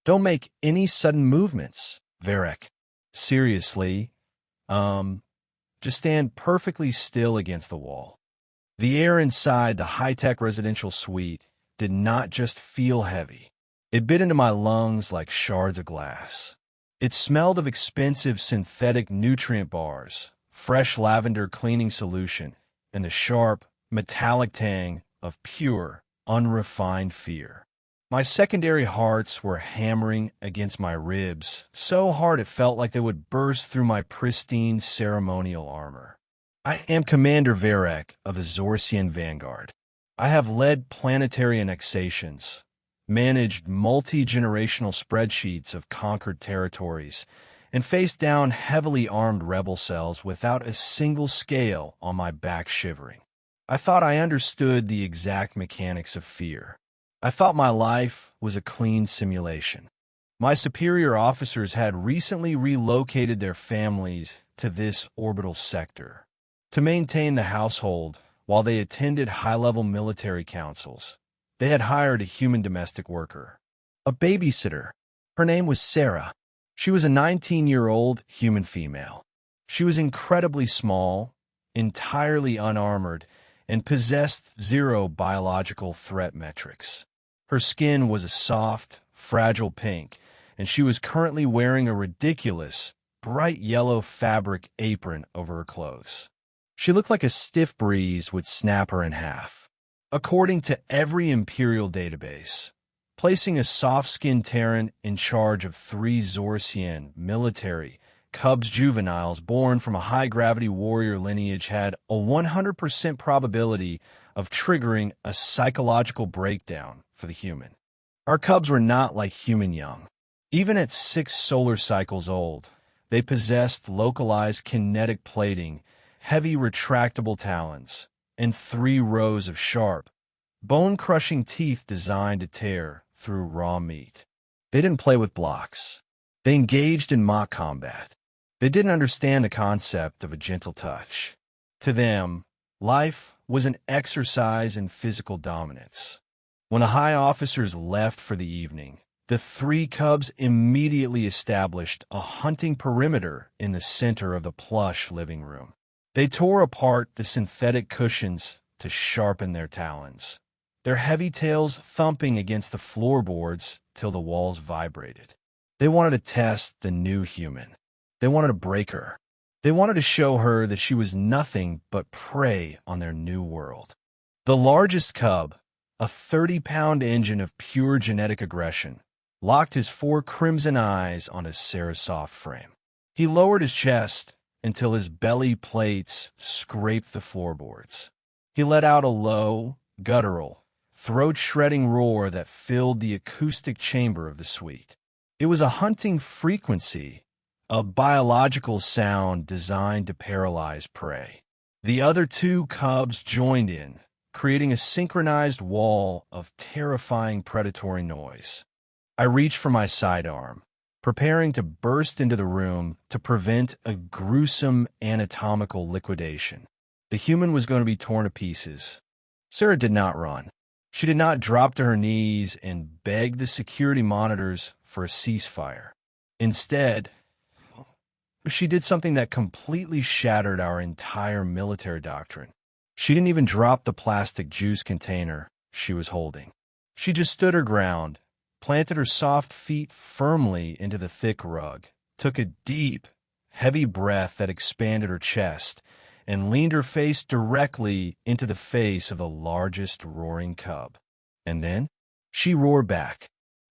Don't make any sudden movements, Varek. Seriously, just stand perfectly still against the wall. The air inside the high-tech residential suite did not just feel heavy. It bit into my lungs like shards of glass. It smelled of expensive synthetic nutrient bars, fresh lavender cleaning solution, and the sharp, metallic tang of pure, unrefined fear. My secondary hearts were hammering against my ribs, so hard it felt like they would burst through my pristine ceremonial armor. I am Commander Varek of the Zorsian Vanguard. I have led planetary annexations, managed multi-generational spreadsheets of conquered territories, and faced down heavily armed rebel cells without a single scale on my back shivering. I thought I understood the exact mechanics of fear. I thought my life was a clean simulation. My superior officers had recently relocated their families to this orbital sector to maintain the household while they attended high-level military councils. They had hired a human domestic worker, a babysitter. Her name was Sarah. She was a 19-year-old human female. She was incredibly small, entirely unarmored, and possessed zero biological threat metrics. Her skin was a soft, fragile pink, and she was currently wearing a ridiculous, bright yellow fabric apron over her clothes. She looked like a stiff breeze would snap her in half. According to every Imperial database, placing a soft-skinned Terran in charge of 3 Zorsian military cubs juveniles born from a high-gravity warrior lineage had a 100% probability of triggering a psychological breakdown for the human. Our cubs were not like human young. Even at 6 solar cycles old, they possessed localized kinetic plating, heavy retractable talons, and 3 rows of sharp, bone-crushing teeth designed to tear through raw meat. They didn't play with blocks. They engaged in mock combat. They didn't understand the concept of a gentle touch. To them, life was an exercise in physical dominance. When the high officers left for the evening, the 3 cubs immediately established a hunting perimeter in the center of the plush living room. They tore apart the synthetic cushions to sharpen their talons, their heavy tails thumping against the floorboards till the walls vibrated. They wanted to test the new human. They wanted to break her. They wanted to show her that she was nothing but prey on their new world. The largest cub, a 30-pound engine of pure genetic aggression, locked his 4 crimson eyes on his Sarah's soft frame. He lowered his chest until his belly plates scraped the floorboards. He let out a low, guttural, throat-shredding roar that filled the acoustic chamber of the suite. It was a hunting frequency, a biological sound designed to paralyze prey. The other 2 cubs joined in, creating a synchronized wall of terrifying predatory noise. I reached for my sidearm, preparing to burst into the room to prevent a gruesome anatomical liquidation. The human was going to be torn to pieces. Sarah did not run. She did not drop to her knees and beg the security monitors for a ceasefire. Instead, she did something that completely shattered our entire military doctrine. She didn't even drop the plastic juice container she was holding. She just stood her ground, planted her soft feet firmly into the thick rug, took a deep, heavy breath that expanded her chest, and leaned her face directly into the face of the largest roaring cub. And then she roared back.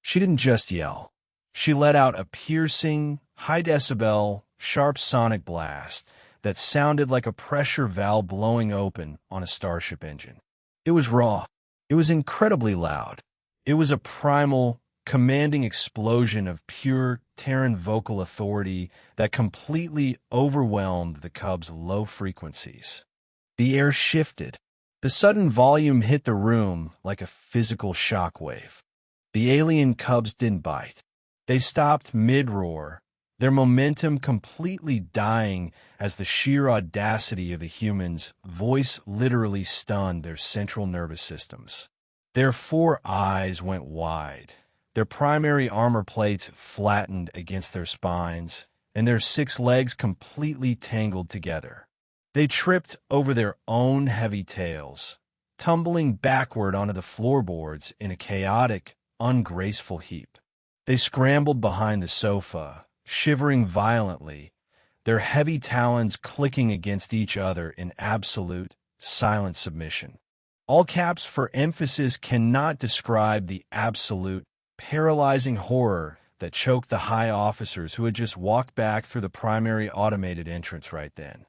She didn't just yell. She let out a piercing, high-decibel, sharp sonic blast that sounded like a pressure valve blowing open on a starship engine. It was raw. It was incredibly loud. It was a primal, commanding explosion of pure Terran vocal authority that completely overwhelmed the cub's low frequencies. The air shifted. The sudden volume hit the room like a physical shockwave. The alien cubs didn't bite. They stopped mid-roar, their momentum completely dying as the sheer audacity of the humans' voice literally stunned their central nervous systems. Their 4 eyes went wide, their primary armor plates flattened against their spines, and their 6 legs completely tangled together. They tripped over their own heavy tails, tumbling backward onto the floorboards in a chaotic, ungraceful heap. They scrambled behind the sofa, shivering violently, their heavy talons clicking against each other in absolute, silent submission. All caps for emphasis cannot describe the absolute, paralyzing horror that choked the high officers who had just walked back through the primary automated entrance right then.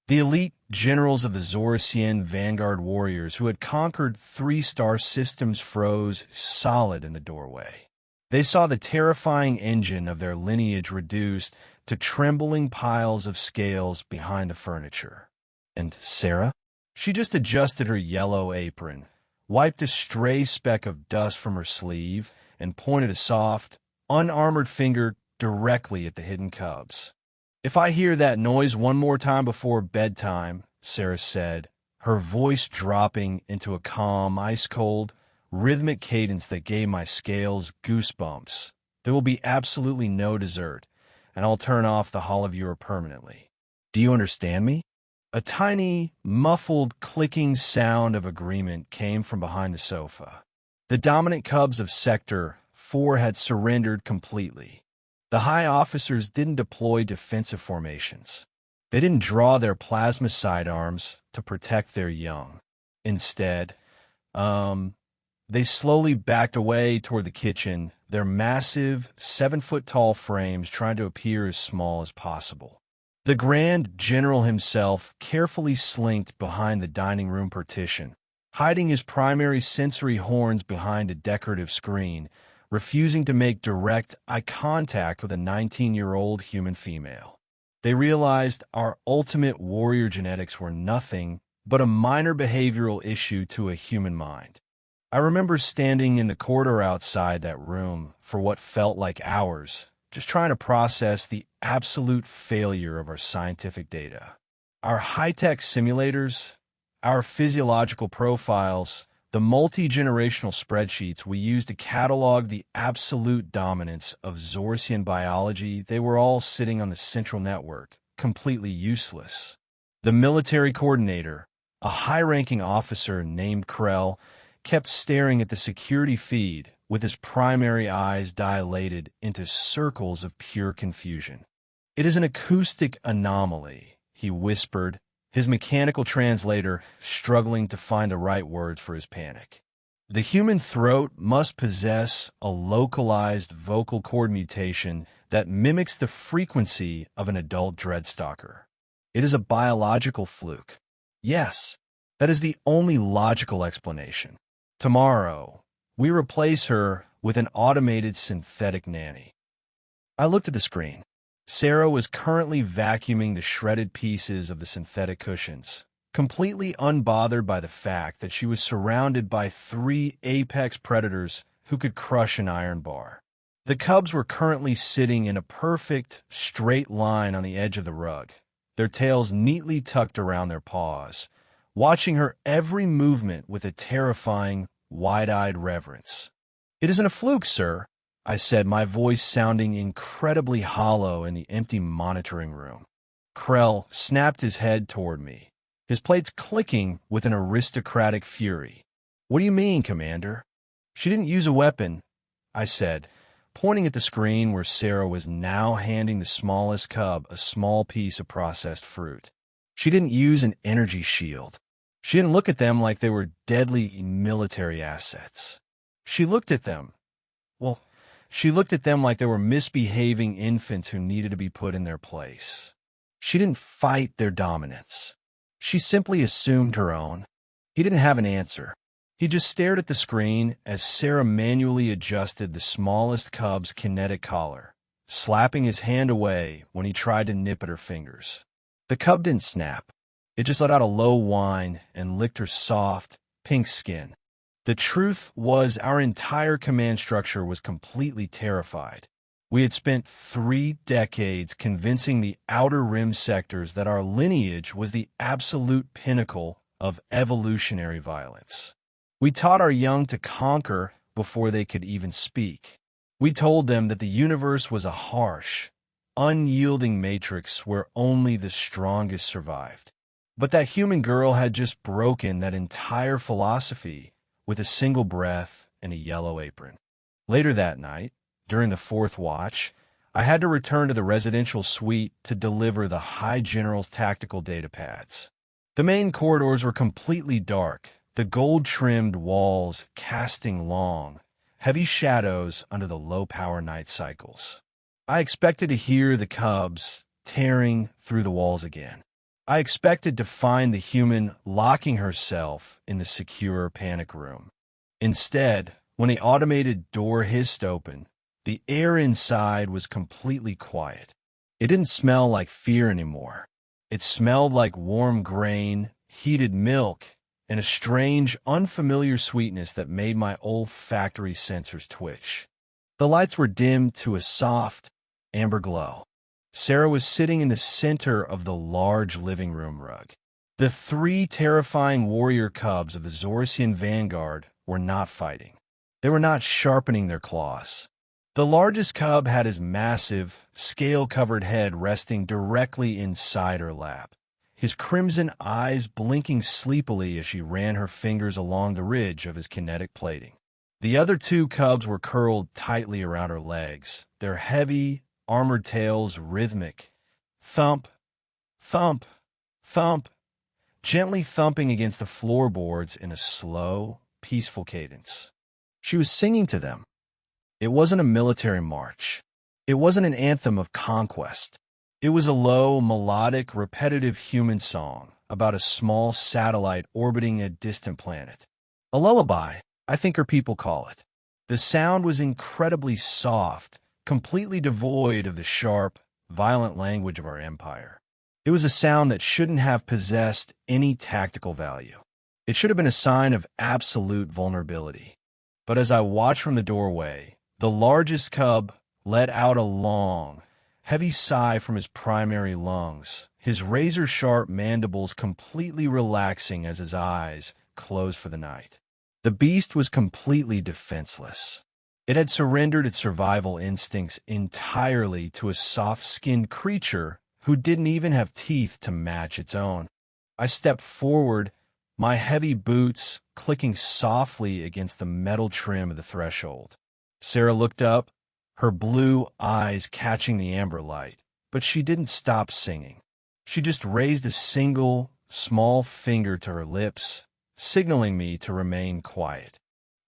The elite generals of the Zorasian Vanguard warriors who had conquered 3-star systems froze solid in the doorway. They saw the terrifying engine of their lineage reduced to trembling piles of scales behind the furniture. And Sarah? She just adjusted her yellow apron, wiped a stray speck of dust from her sleeve, and pointed a soft, unarmored finger directly at the hidden cubs. "If I hear that noise one more time before bedtime," Sarah said, her voice dropping into a calm, ice-cold, rhythmic cadence that gave my scales goosebumps, "there will be absolutely no dessert, and I'll turn off the Hall of Viewer permanently. Do you understand me?" A tiny, muffled, clicking sound of agreement came from behind the sofa. The dominant cubs of Sector 4 had surrendered completely. The high officers didn't deploy defensive formations. They didn't draw their plasma sidearms to protect their young. Instead, they slowly backed away toward the kitchen, their massive, 7-foot-tall frames trying to appear as small as possible. The Grand General himself carefully slinked behind the dining room partition, hiding his primary sensory horns behind a decorative screen, refusing to make direct eye contact with a 19-year-old human female. They realized our ultimate warrior genetics were nothing but a minor behavioral issue to a human mind. I remember standing in the corridor outside that room for what felt like hours, just trying to process the absolute failure of our scientific data. Our high-tech simulators, our physiological profiles, the multi-generational spreadsheets we use to catalog the absolute dominance of Zorsian biology, they were all sitting on the central network, completely useless. The military coordinator, a high-ranking officer named Krell, kept staring at the security feed with his primary eyes dilated into circles of pure confusion. "It is an acoustic anomaly," he whispered, his mechanical translator struggling to find the right words for his panic. "The human throat must possess a localized vocal cord mutation that mimics the frequency of an adult dreadstalker. It is a biological fluke. Yes, that is the only logical explanation. Tomorrow, we replace her with an automated synthetic nanny." I looked at the screen. Sarah was currently vacuuming the shredded pieces of the synthetic cushions, completely unbothered by the fact that she was surrounded by 3 apex predators who could crush an iron bar. The cubs were currently sitting in a perfect, straight line on the edge of the rug, their tails neatly tucked around their paws, watching her every movement with a terrifying, wide-eyed reverence. "It isn't a fluke, sir," I said, my voice sounding incredibly hollow in the empty monitoring room. Krell snapped his head toward me, his plates clicking with an aristocratic fury. "What do you mean, Commander?" "She didn't use a weapon," I said, pointing at the screen where Sarah was now handing the smallest cub a small piece of processed fruit. "She didn't use an energy shield. She didn't look at them like they were deadly military assets. She looked at them like they were misbehaving infants who needed to be put in their place. She didn't fight their dominance. She simply assumed her own." He didn't have an answer. He just stared at the screen as Sarah manually adjusted the smallest cub's kinetic collar, slapping his hand away when he tried to nip at her fingers. The cub didn't snap. It just let out a low whine and licked her soft, pink skin. The truth was our entire command structure was completely terrified. We had spent 3 decades convincing the outer rim sectors that our lineage was the absolute pinnacle of evolutionary violence. We taught our young to conquer before they could even speak. We told them that the universe was a harsh, unyielding matrix where only the strongest survived. But that human girl had just broken that entire philosophy with a single breath and a yellow apron. Later that night, during the fourth watch, I had to return to the residential suite to deliver the High General's tactical data pads. The main corridors were completely dark, the gold-trimmed walls casting long, heavy shadows under the low-power night cycles. I expected to hear the cubs tearing through the walls again. I expected to find the human locking herself in the secure panic room. Instead, when the automated door hissed open, the air inside was completely quiet. It didn't smell like fear anymore. It smelled like warm grain, heated milk, and a strange, unfamiliar sweetness that made my olfactory sensors twitch. The lights were dimmed to a soft, amber glow. Sarah was sitting in the center of the large living room rug. The three terrifying warrior cubs of the Zorsian vanguard were not fighting. They were not sharpening their claws. The largest cub had his massive, scale-covered head resting directly inside her lap, his crimson eyes blinking sleepily as she ran her fingers along the ridge of his kinetic plating. The other two cubs were curled tightly around her legs, their heavy, armored tails rhythmic, thump, thump, thump, gently thumping against the floorboards in a slow, peaceful cadence. She was singing to them. It wasn't a military march. It wasn't an anthem of conquest. It was a low, melodic, repetitive human song about a small satellite orbiting a distant planet. A lullaby, I think her people call it. The sound was incredibly soft, completely devoid of the sharp, violent language of our empire. It was a sound that shouldn't have possessed any tactical value. It should have been a sign of absolute vulnerability. But as I watched from the doorway, the largest cub let out a long, heavy sigh from his primary lungs, his razor-sharp mandibles completely relaxing as his eyes closed for the night. The beast was completely defenseless. It had surrendered its survival instincts entirely to a soft-skinned creature who didn't even have teeth to match its own. I stepped forward, my heavy boots clicking softly against the metal trim of the threshold. Sarah looked up, her blue eyes catching the amber light, but she didn't stop singing. She just raised a single, small finger to her lips, signaling me to remain quiet.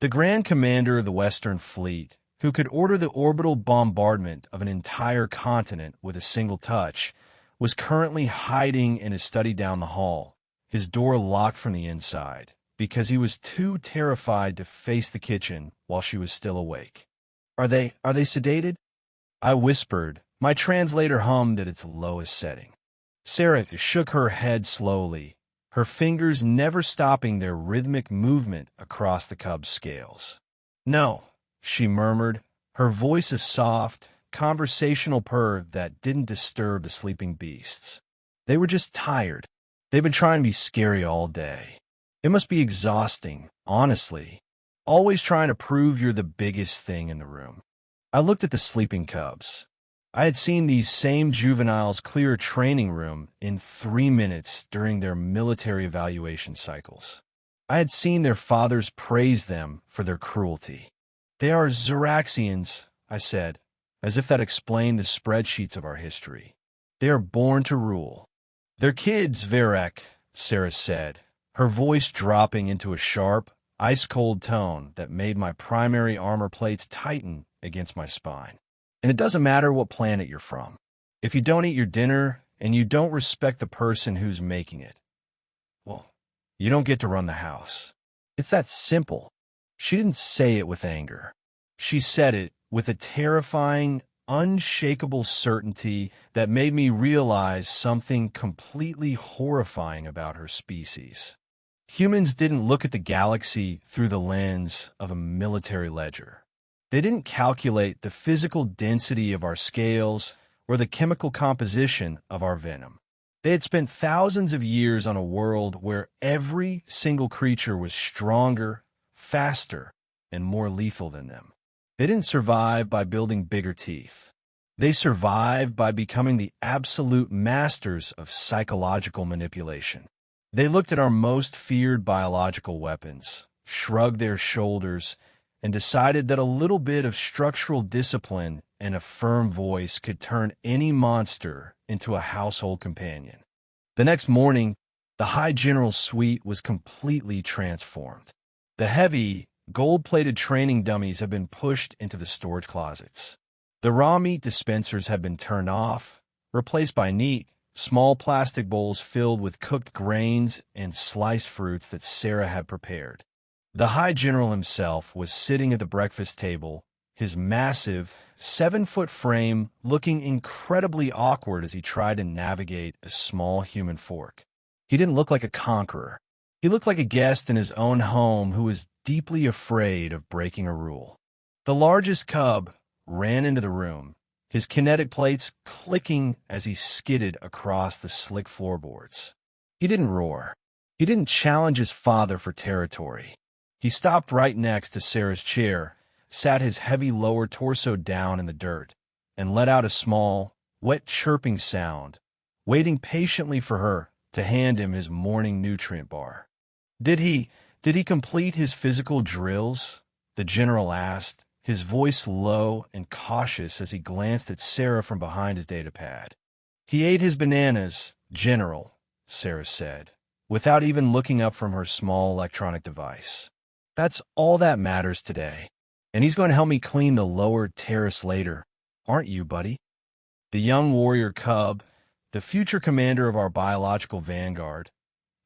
The Grand Commander of the Western Fleet, who could order the orbital bombardment of an entire continent with a single touch, was currently hiding in his study down the hall, his door locked from the inside, because he was too terrified to face the kitchen while she was still awake. Are they sedated? I whispered. My translator hummed at its lowest setting. Sarah shook her head slowly, her fingers never stopping their rhythmic movement across the cub's scales. No, she murmured, her voice a soft, conversational purr that didn't disturb the sleeping beasts. They were just tired. They've been trying to be scary all day. It must be exhausting, honestly. Always trying to prove you're the biggest thing in the room. I looked at the sleeping cubs. I had seen these same juveniles clear a training room in 3 minutes during their military evaluation cycles. I had seen their fathers praise them for their cruelty. They are Zoraxians, I said, as if that explained the spreadsheets of our history. They are born to rule. They're kids, Varek, Sarah said, her voice dropping into a sharp, ice-cold tone that made my primary armor plates tighten against my spine. And it doesn't matter what planet you're from. If you don't eat your dinner and you don't respect the person who's making it, well, you don't get to run the house. It's that simple. She didn't say it with anger. She said it with a terrifying, unshakable certainty that made me realize something completely horrifying about her species. Humans didn't look at the galaxy through the lens of a military ledger. They didn't calculate the physical density of our scales or the chemical composition of our venom. They had spent thousands of years on a world where every single creature was stronger, faster, and more lethal than them. They didn't survive by building bigger teeth. They survived by becoming the absolute masters of psychological manipulation. They looked at our most feared biological weapons, shrugged their shoulders, and decided that a little bit of structural discipline and a firm voice could turn any monster into a household companion. The next morning, the High General's suite was completely transformed. The heavy, gold-plated training dummies have been pushed into the storage closets. The raw meat dispensers have been turned off, replaced by neat, small plastic bowls filled with cooked grains and sliced fruits that Sarah had prepared. The High General himself was sitting at the breakfast table, his massive, 7-foot frame looking incredibly awkward as he tried to navigate a small human fork. He didn't look like a conqueror. He looked like a guest in his own home who was deeply afraid of breaking a rule. The largest cub ran into the room, his kinetic plates clicking as he skidded across the slick floorboards. He didn't roar. He didn't challenge his father for territory. He stopped right next to Sarah's chair, sat his heavy lower torso down in the dirt, and let out a small, wet chirping sound, waiting patiently for her to hand him his morning nutrient bar. Did he complete his physical drills? The general asked, his voice low and cautious as he glanced at Sarah from behind his data pad. He ate his bananas, General, Sarah said, without even looking up from her small electronic device. That's all that matters today. And he's going to help me clean the lower terrace later, aren't you, buddy? The young warrior cub, the future commander of our biological vanguard,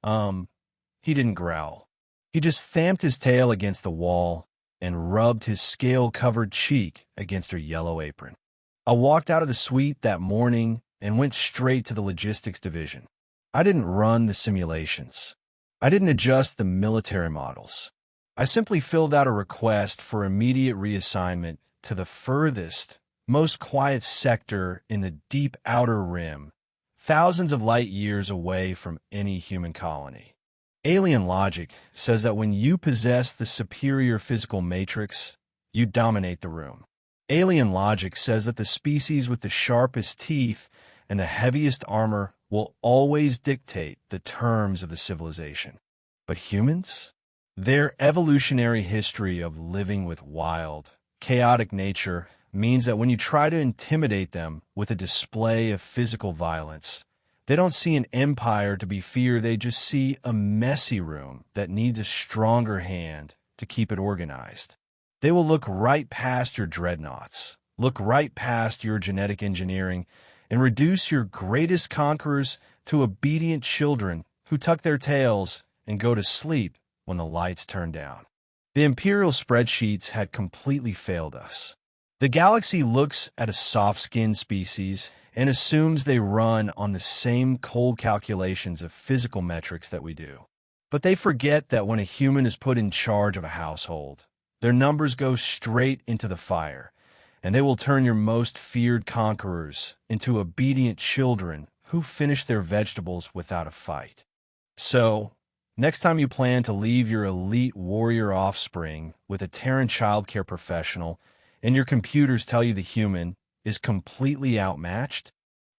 he didn't growl. He just thamped his tail against the wall and rubbed his scale-covered cheek against her yellow apron. I walked out of the suite that morning and went straight to the logistics division. I didn't run the simulations. I didn't adjust the military models. I simply filled out a request for immediate reassignment to the furthest, most quiet sector in the deep outer rim, thousands of light years away from any human colony. Alien logic says that when you possess the superior physical matrix, you dominate the room. Alien logic says that the species with the sharpest teeth and the heaviest armor will always dictate the terms of the civilization. But humans? Their evolutionary history of living with wild, chaotic nature means that when you try to intimidate them with a display of physical violence, they don't see an empire to be feared, they just see a messy room that needs a stronger hand to keep it organized. They will look right past your dreadnoughts, look right past your genetic engineering, and reduce your greatest conquerors to obedient children who tuck their tails and go to sleep when the lights turn down. The Imperial spreadsheets had completely failed us. The galaxy looks at a soft-skinned species and assumes they run on the same cold calculations of physical metrics that we do. But they forget that when a human is put in charge of a household, their numbers go straight into the fire, and they will turn your most feared conquerors into obedient children who finish their vegetables without a fight. So, next time you plan to leave your elite warrior offspring with a Terran childcare professional and your computers tell you the human is completely outmatched,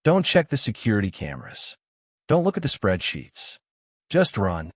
don't check the security cameras. Don't look at the spreadsheets. Just run.